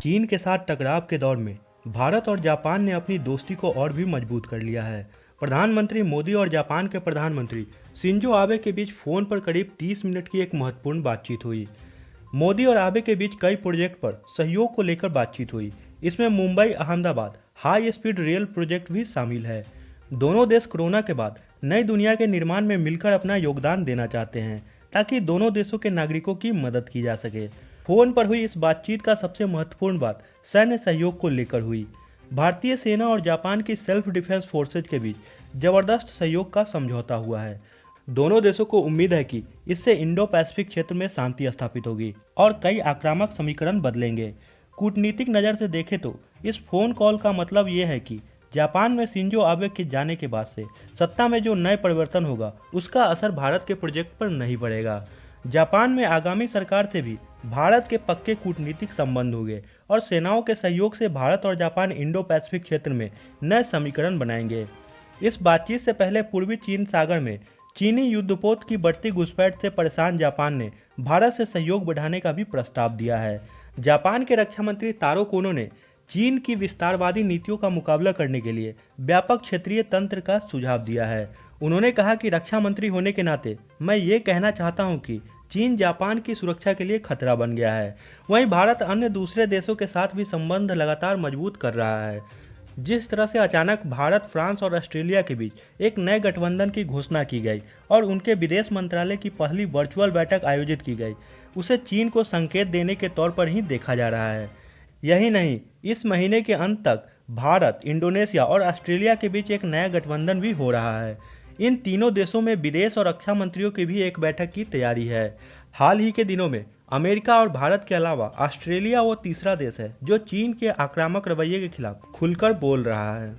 चीन के साथ टकराव के दौर में भारत और जापान ने अपनी दोस्ती को और भी मजबूत कर लिया है। प्रधानमंत्री मोदी और जापान के प्रधानमंत्री शिंजो आबे के बीच फोन पर करीब 30 मिनट की एक महत्वपूर्ण बातचीत हुई। मोदी और आबे के बीच कई प्रोजेक्ट पर सहयोग को लेकर बातचीत हुई। इसमें Mumbai Ahmedabad high speed rail project भी शामिल है। दोनों देश कोरोना के बाद नई दुनिया के निर्माण में मिलकर अपना योगदान देना चाहते हैं ताकि दोनों देशों के नागरिकों की मदद की जा सके। फोन पर हुई इस बातचीत का सबसे महत्वपूर्ण बात सैन्य सहयोग को लेकर हुई। भारतीय सेना और जापान की सेल्फ डिफेंस फोर्सेज के बीच जबरदस्त सहयोग का समझौता हुआ है। दोनों देशों को उम्मीद है कि इससे इंडो पैसिफिक क्षेत्र में शांति स्थापित होगी और कई आक्रामक समीकरण बदलेंगे। कूटनीतिक नज़र से देखें तो इस फोन कॉल का मतलब ये है कि जापान में शिंजो आबे के जाने के बाद से सत्ता में जो नए परिवर्तन होगा उसका असर भारत के प्रोजेक्ट पर नहीं पड़ेगा। जापान में आगामी सरकार से भी भारत के पक्के कूटनीतिक संबंध होंगे और सेनाओं के सहयोग से भारत और जापान इंडो पैसिफिक क्षेत्र में नए समीकरण बनाएंगे। इस बातचीत से पहले पूर्वी चीन सागर में चीनी युद्धपोत की बढ़ती घुसपैठ से परेशान जापान ने भारत से सहयोग बढ़ाने का भी प्रस्ताव दिया है। जापान के रक्षा मंत्री तारो कोनो ने चीन की विस्तारवादी नीतियों का मुकाबला करने के लिए व्यापक क्षेत्रीय तंत्र का सुझाव दिया है। उन्होंने कहा कि रक्षा मंत्री होने के नाते मैं ये कहना चाहता हूं कि चीन जापान की सुरक्षा के लिए खतरा बन गया है। वहीं भारत अन्य दूसरे देशों के साथ भी संबंध लगातार मजबूत कर रहा है। जिस तरह से अचानक भारत, फ्रांस और ऑस्ट्रेलिया के बीच एक नए गठबंधन की घोषणा की गई और उनके विदेश मंत्रालय की पहली वर्चुअल बैठक आयोजित की गई, उसे चीन को संकेत देने के तौर पर ही देखा जा रहा है। यही नहीं, इस महीने के अंत तक भारत, इंडोनेशिया और ऑस्ट्रेलिया के बीच एक नया गठबंधन भी हो रहा है। इन तीनों देशों में विदेश और रक्षा मंत्रियों की भी एक बैठक की तैयारी है। हाल ही के दिनों में अमेरिका और भारत के अलावा ऑस्ट्रेलिया वो तीसरा देश है जो चीन के आक्रामक रवैये के खिलाफ खुलकर बोल रहा है।